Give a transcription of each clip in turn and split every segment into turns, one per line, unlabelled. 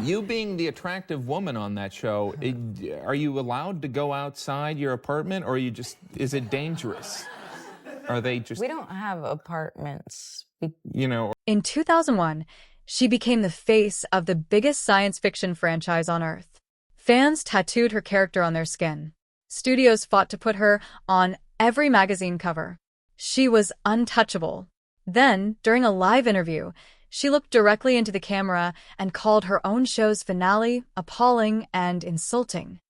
You being the attractive woman on that show, are you allowed to go outside your apartment, or is it dangerous? Are they just...
We don't have apartments.
In 2001, she became the face of the biggest science fiction franchise on Earth. Fans tattooed her character on their skin. Studios fought to put her on every magazine cover. She was untouchable. Then, during a live interview, she looked directly into the camera and called her own show's finale appalling and insulting.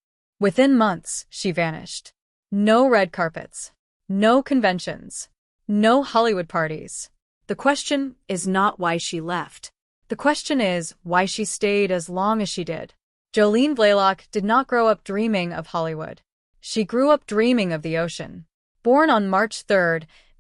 Within months, she vanished. No red carpets. No conventions. No Hollywood parties. The question is not why she left. The question is why she stayed as long as she did. Jolene Blalock did not grow up dreaming of Hollywood. She grew up dreaming of the ocean. Born on March 3,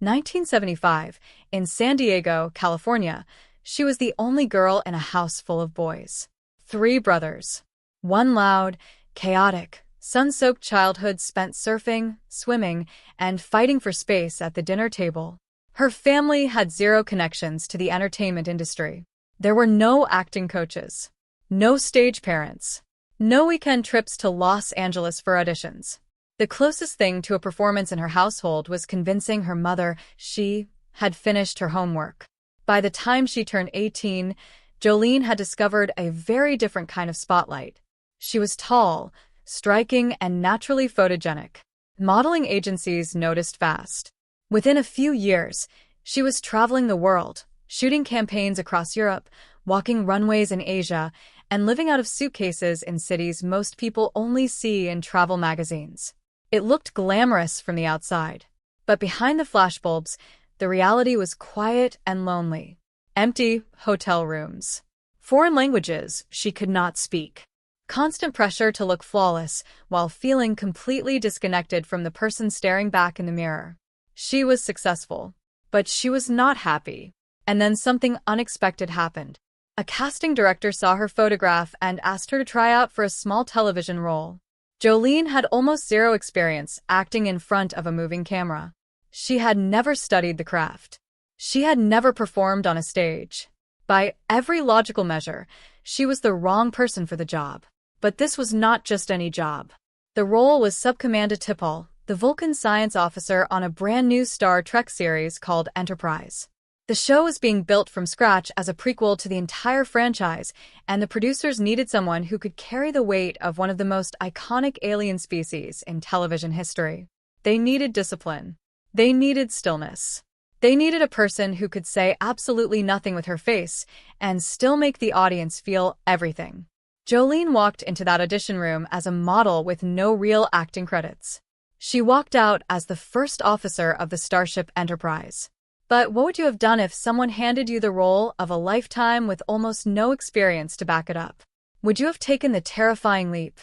1975, in San Diego, California, she was the only girl in a house full of boys. 3 brothers. One loud, chaotic, sun-soaked childhood spent surfing, swimming, and fighting for space at the dinner table. Her family had zero connections to the entertainment industry. There were no acting coaches, no stage parents, no weekend trips to Los Angeles for auditions. The closest thing to a performance in her household was convincing her mother she had finished her homework. By the time she turned 18, Jolene had discovered a very different kind of spotlight. She was tall, striking, and naturally photogenic. Modeling agencies noticed fast. Within a few years, she was traveling the world, shooting campaigns across Europe, walking runways in Asia, and living out of suitcases in cities most people only see in travel magazines. It looked glamorous from the outside, but behind the flashbulbs, the reality was quiet and lonely. Empty hotel rooms. Foreign languages she could not speak. Constant pressure to look flawless while feeling completely disconnected from the person staring back in the mirror. She was successful, but she was not happy. And then something unexpected happened. A casting director saw her photograph and asked her to try out for a small television role. Jolene had almost zero experience acting in front of a moving camera. She had never studied the craft. She had never performed on a stage. By every logical measure, she was the wrong person for the job. But this was not just any job. The role was Subcommander T'Pol, the Vulcan science officer on a brand new Star Trek series called Enterprise. The show was being built from scratch as a prequel to the entire franchise, and the producers needed someone who could carry the weight of one of the most iconic alien species in television history. They needed discipline. They needed stillness. They needed a person who could say absolutely nothing with her face and still make the audience feel everything. Jolene walked into that audition room as a model with no real acting credits. She walked out as the first officer of the starship Enterprise. But what would you have done if someone handed you the role of a lifetime with almost no experience to back it up? Would you have taken the terrifying leap?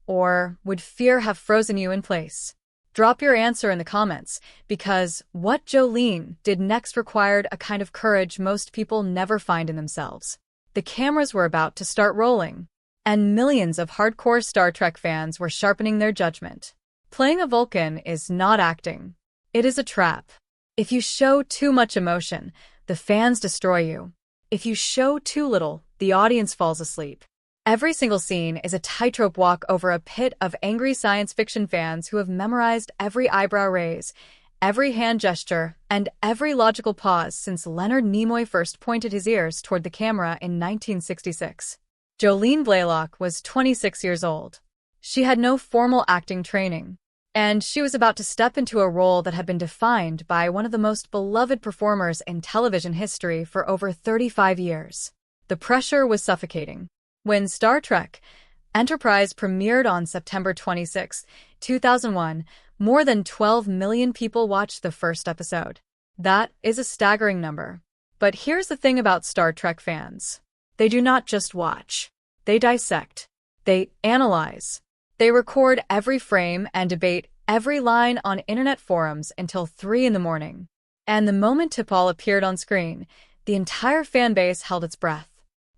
Or would fear have frozen you in place? Drop your answer in the comments, because what Jolene did next required a kind of courage most people never find in themselves. The cameras were about to start rolling, and millions of hardcore Star Trek fans were sharpening their judgment. Playing a Vulcan is not acting. It is a trap. If you show too much emotion, the fans destroy you. If you show too little, the audience falls asleep. Every single scene is a tightrope walk over a pit of angry science fiction fans who have memorized every eyebrow raise, every hand gesture, and every logical pause since Leonard Nimoy first pointed his ears toward the camera in 1966. Jolene Blalock was 26 years old. She had no formal acting training, and she was about to step into a role that had been defined by one of the most beloved performers in television history for over 35 years. The pressure was suffocating. When Star Trek Enterprise premiered on September 26, 2001, more than 12 million people watched the first episode. That is a staggering number. But here's the thing about Star Trek fans. They do not just watch. They dissect. They analyze. They record every frame and debate every line on internet forums until 3 in the morning. And the moment T'Pol appeared on screen, the entire fan base held its breath.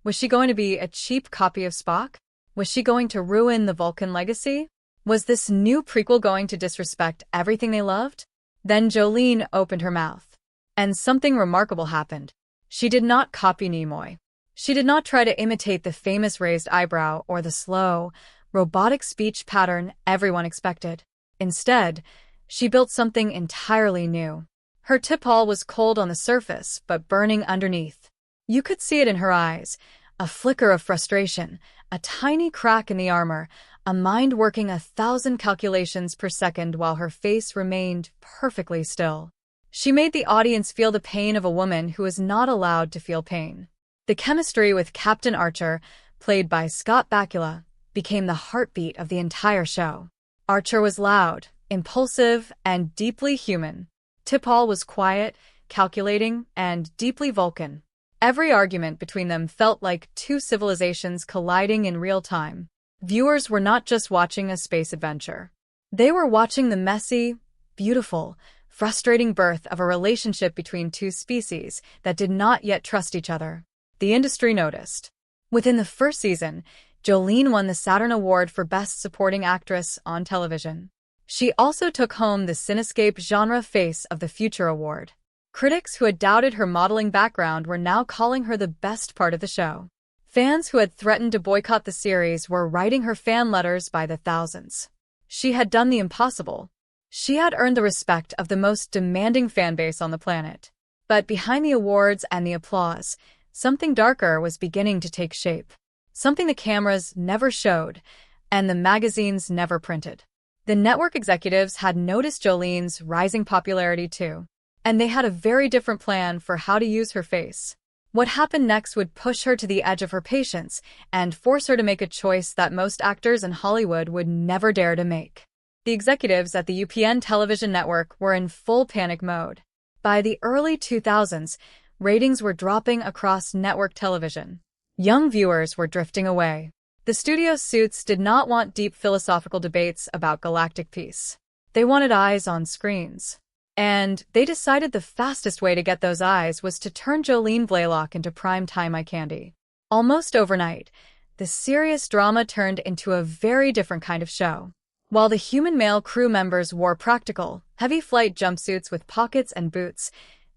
Was she going to be a cheap copy of Spock? Was she going to ruin the Vulcan legacy? Was this new prequel going to disrespect everything they loved? Then Jolene opened her mouth. And something remarkable happened. She did not copy Nimoy. She did not try to imitate the famous raised eyebrow or the slow, robotic speech pattern everyone expected. Instead, she built something entirely new. Her T'Pol was cold on the surface, but burning underneath. You could see it in her eyes, a flicker of frustration, a tiny crack in the armor, a mind working 1,000 calculations per second while her face remained perfectly still. She made the audience feel the pain of a woman who is not allowed to feel pain. The chemistry with Captain Archer, played by Scott Bakula, became the heartbeat of the entire show. Archer was loud, impulsive, and deeply human. T'Pol was quiet, calculating, and deeply Vulcan. Every argument between them felt like two civilizations colliding in real time. Viewers were not just watching a space adventure. They were watching the messy, beautiful, frustrating birth of a relationship between two species that did not yet trust each other. The industry noticed. Within the first season, Jolene won the Saturn Award for Best Supporting Actress on Television. She also took home the Cinescape Genre Face of the Future Award. Critics who had doubted her modeling background were now calling her the best part of the show. Fans who had threatened to boycott the series were writing her fan letters by the thousands. She had done the impossible. She had earned the respect of the most demanding fanbase on the planet. But behind the awards and the applause, something darker was beginning to take shape. Something the cameras never showed, and the magazines never printed. The network executives had noticed Jolene's rising popularity too, and they had a very different plan for how to use her face. What happened next would push her to the edge of her patience and force her to make a choice that most actors in Hollywood would never dare to make. The executives at the UPN television network were in full panic mode. By the early 2000s, ratings were dropping across network television. Young viewers were drifting away. The studio's suits did not want deep philosophical debates about galactic peace. They wanted eyes on screens. And they decided the fastest way to get those eyes was to turn Jolene Blalock into prime-time eye candy. Almost overnight, the serious drama turned into a very different kind of show. While the human male crew members wore practical, heavy flight jumpsuits with pockets and boots,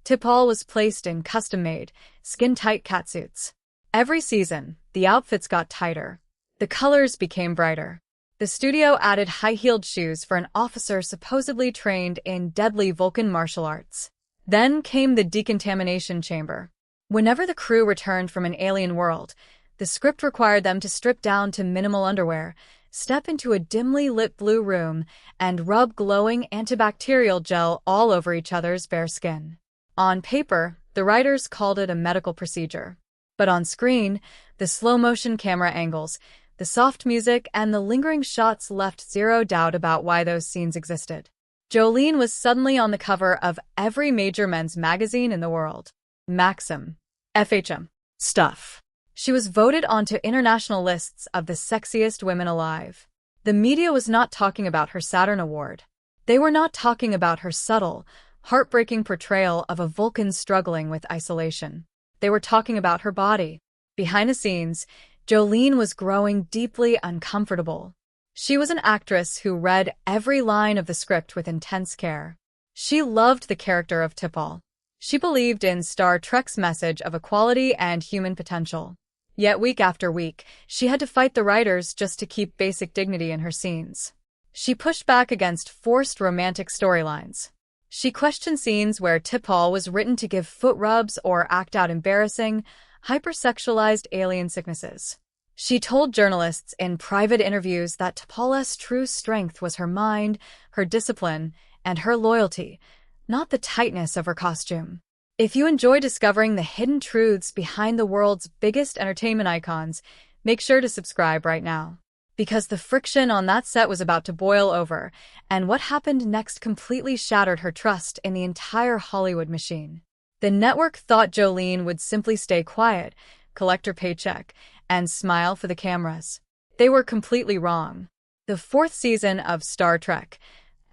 T'Pol was placed in custom-made, skin-tight catsuits. Every season, the outfits got tighter. The colors became brighter. The studio added high-heeled shoes for an officer supposedly trained in deadly Vulcan martial arts. Then came the decontamination chamber. Whenever the crew returned from an alien world, the script required them to strip down to minimal underwear, step into a dimly lit blue room, and rub glowing antibacterial gel all over each other's bare skin. On paper, the writers called it a medical procedure. But on screen, the slow-motion camera angles, the soft music, and the lingering shots left zero doubt about why those scenes existed. Jolene was suddenly on the cover of every major men's magazine in the world. Maxim, FHM, Stuff. She was voted onto international lists of the sexiest women alive. The media was not talking about her Saturn Award. They were not talking about her subtle, heartbreaking portrayal of a Vulcan struggling with isolation. They were talking about her body. Behind the scenes, Jolene was growing deeply uncomfortable. She was an actress who read every line of the script with intense care. She loved the character of T'Pol. She believed in Star Trek's message of equality and human potential. Yet week after week, she had to fight the writers just to keep basic dignity in her scenes. She pushed back against forced romantic storylines. She questioned scenes where T'Pol was written to give foot rubs or act out embarrassing, hypersexualized alien sicknesses. She told journalists in private interviews that T'Pol's true strength was her mind, her discipline, and her loyalty, not the tightness of her costume. If you enjoy discovering the hidden truths behind the world's biggest entertainment icons, make sure to subscribe right now. Because the friction on that set was about to boil over, and what happened next completely shattered her trust in the entire Hollywood machine. The network thought Jolene would simply stay quiet, collect her paycheck, and smile for the cameras. They were completely wrong. The fourth season of Star Trek,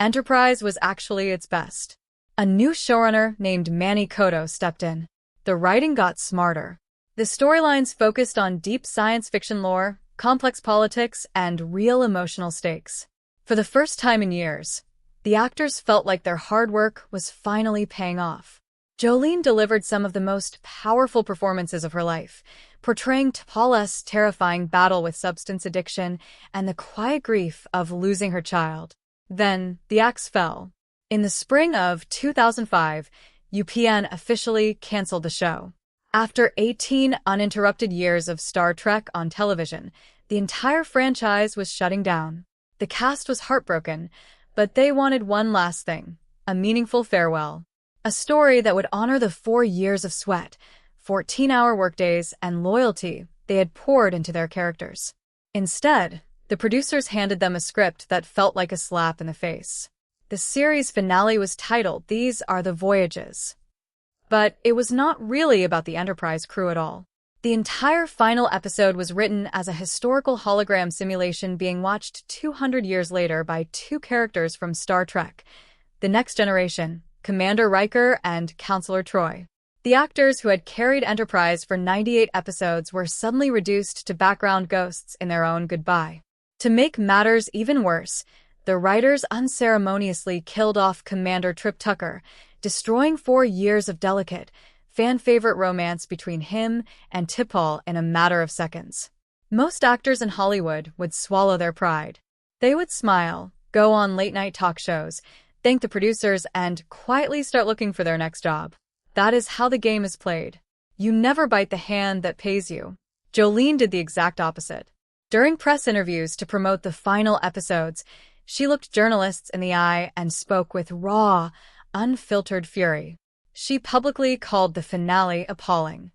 Enterprise, was actually its best. A new showrunner named Manny Coto stepped in. The writing got smarter. The storylines focused on deep science fiction lore, complex politics, and real emotional stakes. For the first time in years, the actors felt like their hard work was finally paying off. Jolene delivered some of the most powerful performances of her life, portraying T'Pol's terrifying battle with substance addiction and the quiet grief of losing her child. Then, the axe fell. In the spring of 2005, UPN officially canceled the show. After 18 uninterrupted years of Star Trek on television, the entire franchise was shutting down. The cast was heartbroken, but they wanted one last thing: a meaningful farewell. A story that would honor the 4 years of sweat, 14-hour workdays, and loyalty they had poured into their characters. Instead, the producers handed them a script that felt like a slap in the face. The series finale was titled "These Are the Voyages." But it was not really about the Enterprise crew at all. The entire final episode was written as a historical hologram simulation being watched 200 years later by 2 characters from Star Trek: The Next Generation, Commander Riker and Counselor Troi. The actors who had carried Enterprise for 98 episodes were suddenly reduced to background ghosts in their own goodbye. To make matters even worse, the writers unceremoniously killed off Commander Trip Tucker, destroying 4 years of delicate, fan-favorite romance between him and T'Pol in a matter of seconds. Most actors in Hollywood would swallow their pride. They would smile, go on late-night talk shows, thank the producers, and quietly start looking for their next job. That is how the game is played. You never bite the hand that pays you. Jolene did the exact opposite. During press interviews to promote the final episodes, she looked journalists in the eye and spoke with raw, unfiltered fury. She publicly called the finale appalling.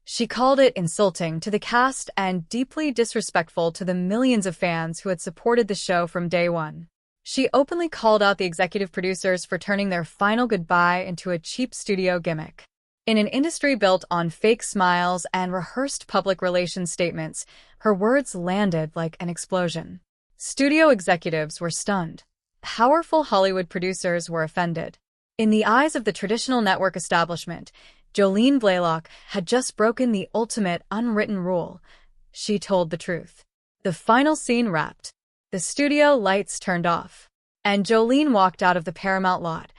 She called it insulting to the cast and deeply disrespectful to the millions of fans who had supported the show from day one. She openly called out the executive producers for turning their final goodbye into a cheap studio gimmick. In an industry built on fake smiles and rehearsed public relations statements, her words landed like an explosion. Studio executives were stunned. Powerful Hollywood producers were offended. In the eyes of the traditional network establishment, Jolene Blalock had just broken the ultimate unwritten rule. She told the truth. The final scene wrapped. The studio lights turned off, and Jolene walked out of the Paramount lot,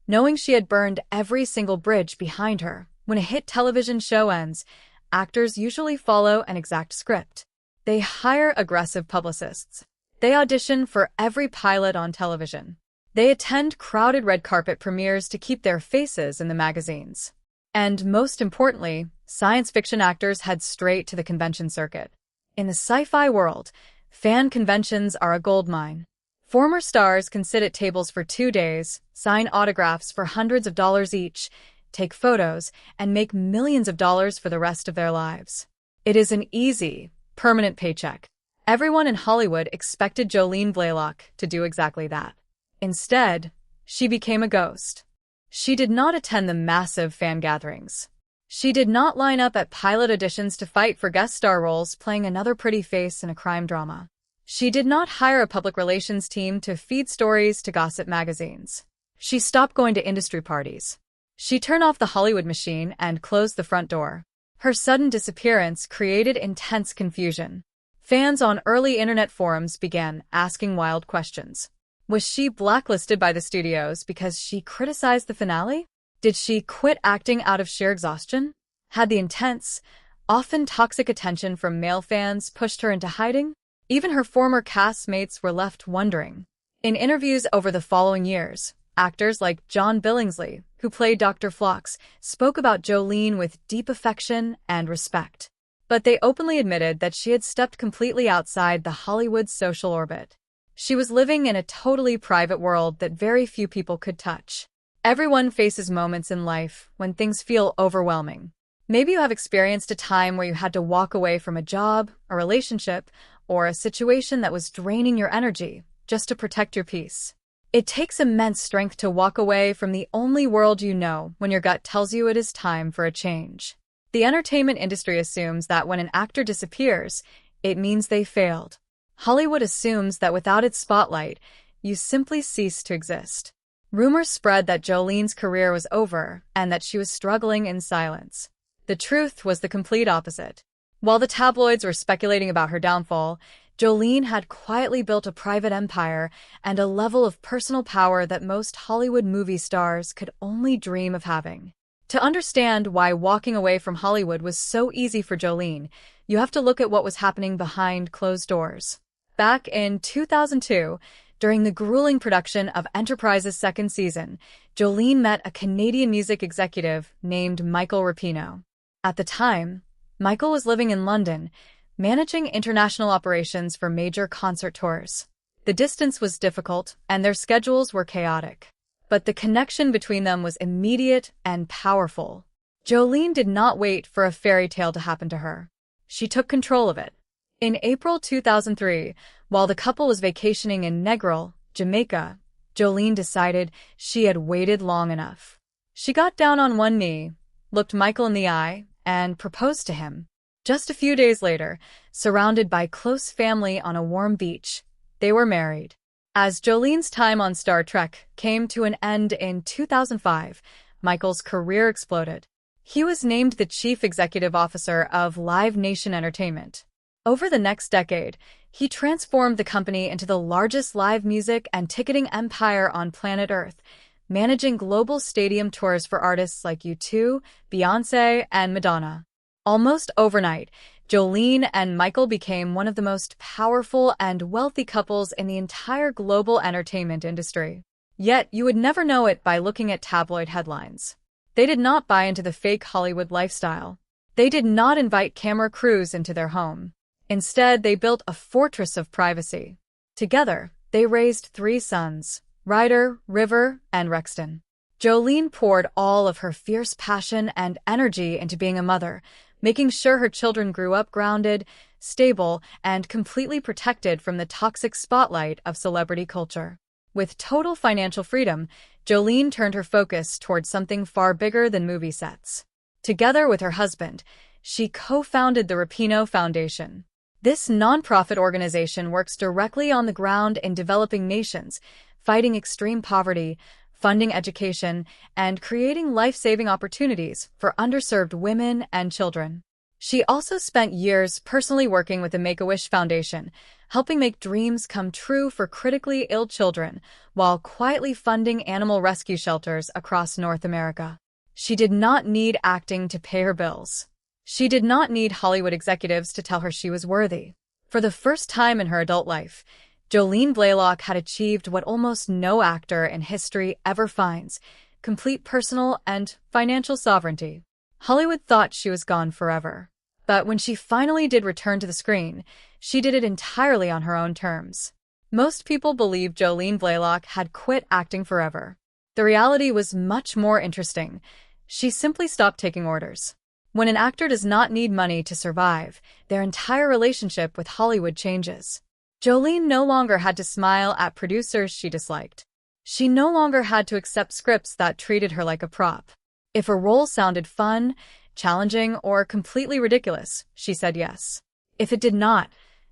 knowing she had burned every single bridge behind her. When a hit television show ends, actors usually follow an exact script. They hire aggressive publicists. They audition for every pilot on television. They attend crowded red carpet premieres to keep their faces in the magazines. And most importantly, science fiction actors head straight to the convention circuit. In the sci-fi world, fan conventions are a goldmine. Former stars can sit at tables for 2 days, sign autographs for hundreds of dollars each, take photos, and make millions of dollars for the rest of their lives. It is an easy, permanent paycheck. Everyone in Hollywood expected Jolene Blalock to do exactly that. Instead, she became a ghost. She did not attend the massive fan gatherings. She did not line up at pilot auditions to fight for guest star roles playing another pretty face in a crime drama. She did not hire a public relations team to feed stories to gossip magazines. She stopped going to industry parties. She turned off the Hollywood machine and closed the front door. Her sudden disappearance created intense confusion. Fans on early internet forums began asking wild questions. Was she blacklisted by the studios because she criticized the finale? Did she quit acting out of sheer exhaustion? Had the intense, often toxic attention from male fans pushed her into hiding? Even her former castmates were left wondering. In interviews over the following years, actors like John Billingsley, who played Dr. Phlox, spoke about Jolene with deep affection and respect. But they openly admitted that she had stepped completely outside the Hollywood social orbit. She was living in a totally private world that very few people could touch. Everyone faces moments in life when things feel overwhelming. Maybe you have experienced a time where you had to walk away from a job, a relationship, or a situation that was draining your energy just to protect your peace. It takes immense strength to walk away from the only world you know when your gut tells you it is time for a change. The entertainment industry assumes that when an actor disappears, it means they failed. Hollywood assumes that without its spotlight, you simply cease to exist. Rumors spread that Jolene's career was over and that she was struggling in silence. The truth was the complete opposite. While the tabloids were speculating about her downfall, Jolene had quietly built a private empire and a level of personal power that most Hollywood movie stars could only dream of having. To understand why walking away from Hollywood was so easy for Jolene, you have to look at what was happening behind closed doors. Back in 2002, during the grueling production of Enterprise's second season, Jolene met a Canadian music executive named Michael Rapino. At the time, Michael was living in London, managing international operations for major concert tours. The distance was difficult, and their schedules were chaotic. But the connection between them was immediate and powerful. Jolene did not wait for a fairy tale to happen to her. She took control of it. In April 2003, while the couple was vacationing in Negril, Jamaica, Jolene decided she had waited long enough. She got down on one knee, looked Michael in the eye, and proposed to him. Just a few days later, surrounded by close family on a warm beach, they were married. As Jolene's time on Star Trek came to an end in 2005, Michael's career exploded. He was named the Chief Executive Officer of Live Nation Entertainment. Over the next decade, he transformed the company into the largest live music and ticketing empire on planet Earth, managing global stadium tours for artists like U2, Beyoncé, and Madonna. Almost overnight, Jolene and Michael became one of the most powerful and wealthy couples in the entire global entertainment industry. Yet, you would never know it by looking at tabloid headlines. They did not buy into the fake Hollywood lifestyle. They did not invite camera crews into their home. Instead, they built a fortress of privacy. Together, they raised 3 sons, Ryder, River, and Rexton. Jolene poured all of her fierce passion and energy into being a mother, making sure her children grew up grounded, stable, and completely protected from the toxic spotlight of celebrity culture. With total financial freedom, Jolene turned her focus towards something far bigger than movie sets. Together with her husband, she co-founded the Rapino Foundation. This nonprofit organization works directly on the ground in developing nations, fighting extreme poverty, funding education, and creating life-saving opportunities for underserved women and children. She also spent years personally working with the Make-A-Wish Foundation, helping make dreams come true for critically ill children, while quietly funding animal rescue shelters across North America. She did not need acting to pay her bills. She did not need Hollywood executives to tell her she was worthy. For the first time in her adult life, Jolene Blalock had achieved what almost no actor in history ever finds: complete personal and financial sovereignty. Hollywood thought she was gone forever. But when she finally did return to the screen, she did it entirely on her own terms. Most people believed Jolene Blalock had quit acting forever. The reality was much more interesting. She simply stopped taking orders. When an actor does not need money to survive, their entire relationship with Hollywood changes. Jolene no longer had to smile at producers she disliked. She no longer had to accept scripts that treated her like a prop. If a role sounded fun, challenging, or completely ridiculous, she said yes. If it did not,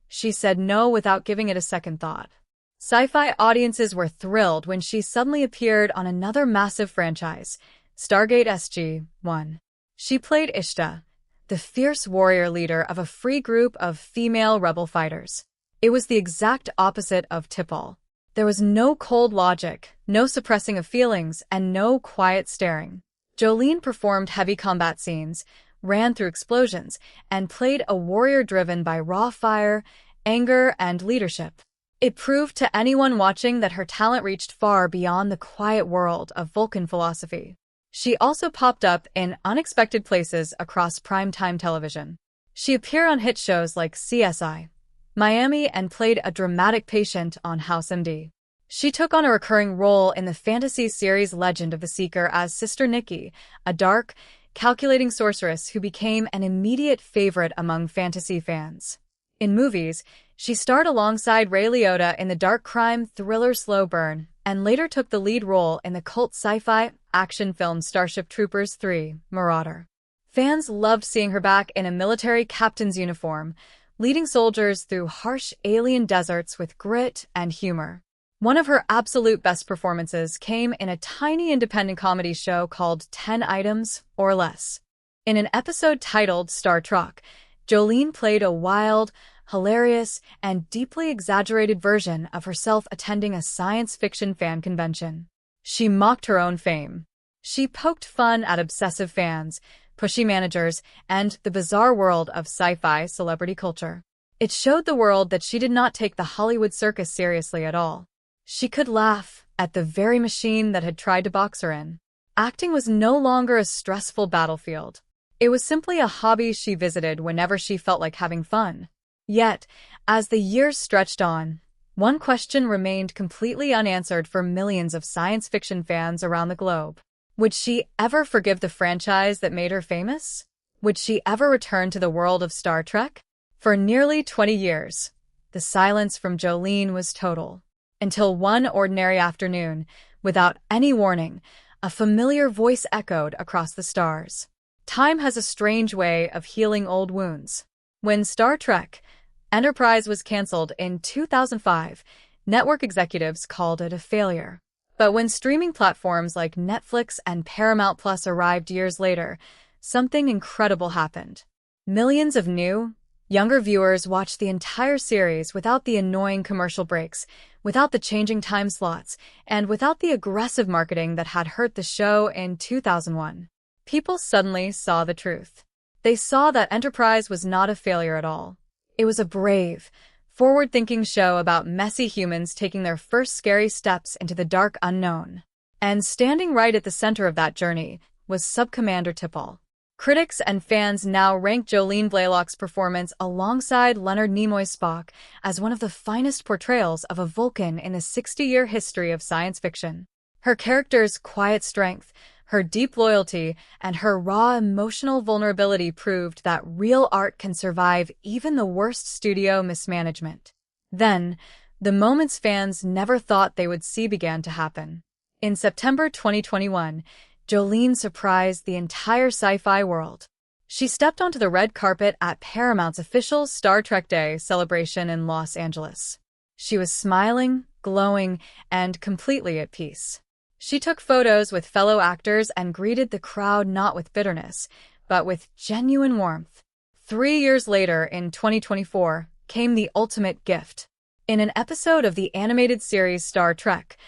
she said no without giving it a second thought. Sci-fi audiences were thrilled when she suddenly appeared on another massive franchise, Stargate SG-1. She played Ishta, the fierce warrior leader of a free group of female rebel fighters. It was the exact opposite of T'Pol. There was no cold logic, no suppressing of feelings, and no quiet staring. Jolene performed heavy combat scenes, ran through explosions, and played a warrior driven by raw fire, anger, and leadership. It proved to anyone watching that her talent reached far beyond the quiet world of Vulcan philosophy. She also popped up in unexpected places across primetime television. She appeared on hit shows like CSI Miami and played a dramatic patient on House MD. She took on a recurring role in the fantasy series Legend of the Seeker as Sister Nikki, a dark, calculating sorceress who became an immediate favorite among fantasy fans. In movies, she starred alongside Ray Liotta in the dark crime thriller Slow Burn, and later took the lead role in the cult sci-fi action film Starship Troopers 3: Marauder. Fans loved seeing her back in a military captain's uniform, leading soldiers through harsh alien deserts with grit and humor. One of her absolute best performances came in a tiny independent comedy show called 10 Items or Less. In an episode titled Star Trek, Jolene played a wild, hilarious, and deeply exaggerated version of herself attending a science fiction fan convention. She mocked her own fame. She poked fun at obsessive fans, pushy managers, and the bizarre world of sci-fi celebrity culture. It showed the world that she did not take the Hollywood circus seriously at all. She could laugh at the very machine that had tried to box her in. Acting was no longer a stressful battlefield. It was simply a hobby she visited whenever she felt like having fun. Yet, as the years stretched on, one question remained completely unanswered for millions of science fiction fans around the globe. Would she ever forgive the franchise that made her famous? Would she ever return to the world of Star Trek? For nearly 20 years, the silence from Jolene was total. Until one ordinary afternoon, without any warning, a familiar voice echoed across the stars. Time has a strange way of healing old wounds. When Star Trek Enterprise was canceled in 2005, network executives called it a failure. But when streaming platforms like Netflix and Paramount Plus arrived years later, something incredible happened. Millions of new, younger viewers watched the entire series without the annoying commercial breaks, without the changing time slots, and without the aggressive marketing that had hurt the show in 2001. People suddenly saw the truth. They saw that Enterprise was not a failure at all. It was a brave, forward-thinking show about messy humans taking their first scary steps into the dark unknown. And standing right at the center of that journey was Subcommander T'Pol. Critics and fans now rank Jolene Blalock's performance alongside Leonard Nimoy's Spock as one of the finest portrayals of a Vulcan in the 60-year history of science fiction. Her character's quiet strength, her deep loyalty, and her raw emotional vulnerability proved that real art can survive even the worst studio mismanagement. Then, the moments fans never thought they would see began to happen. In September 2021, Jolene surprised the entire sci-fi world. She stepped onto the red carpet at Paramount's official Star Trek Day celebration in Los Angeles. She was smiling, glowing, and completely at peace. She took photos with fellow actors and greeted the crowd not with bitterness, but with genuine warmth. 3 years later, in 2024, came the ultimate gift. In an episode of the animated series Star Trek,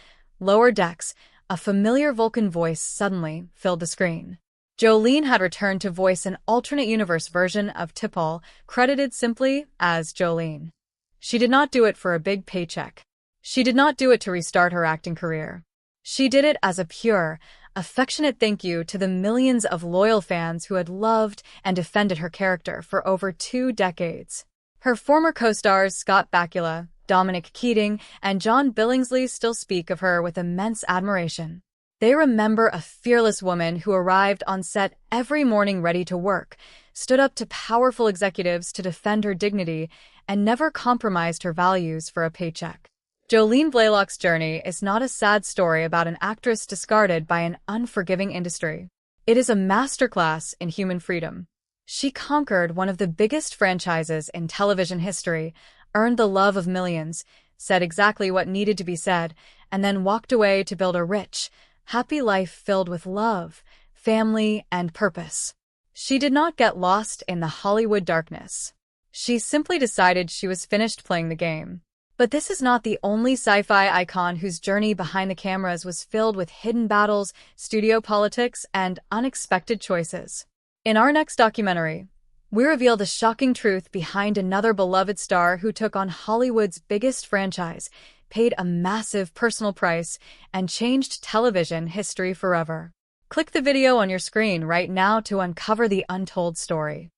Lower Decks, a familiar Vulcan voice suddenly filled the screen. Jolene had returned to voice an alternate universe version of T'Pol, credited simply as Jolene. She did not do it for a big paycheck. She did not do it to restart her acting career. She did it as a pure, affectionate thank you to the millions of loyal fans who had loved and defended her character for over 2 decades. Her former co-stars Scott Bakula, Dominic Keating, and John Billingsley still speak of her with immense admiration. They remember a fearless woman who arrived on set every morning ready to work, stood up to powerful executives to defend her dignity, and never compromised her values for a paycheck. Jolene Blalock's journey is not a sad story about an actress discarded by an unforgiving industry. It is a masterclass in human freedom. She conquered one of the biggest franchises in television history, earned the love of millions, said exactly what needed to be said, and then walked away to build a rich, happy life filled with love, family, and purpose. She did not get lost in the Hollywood darkness. She simply decided she was finished playing the game. But this is not the only sci-fi icon whose journey behind the cameras was filled with hidden battles, studio politics, and unexpected choices. In our next documentary, we reveal the shocking truth behind another beloved star who took on Hollywood's biggest franchise, paid a massive personal price, and changed television history forever. Click the video on your screen right now to uncover the untold story.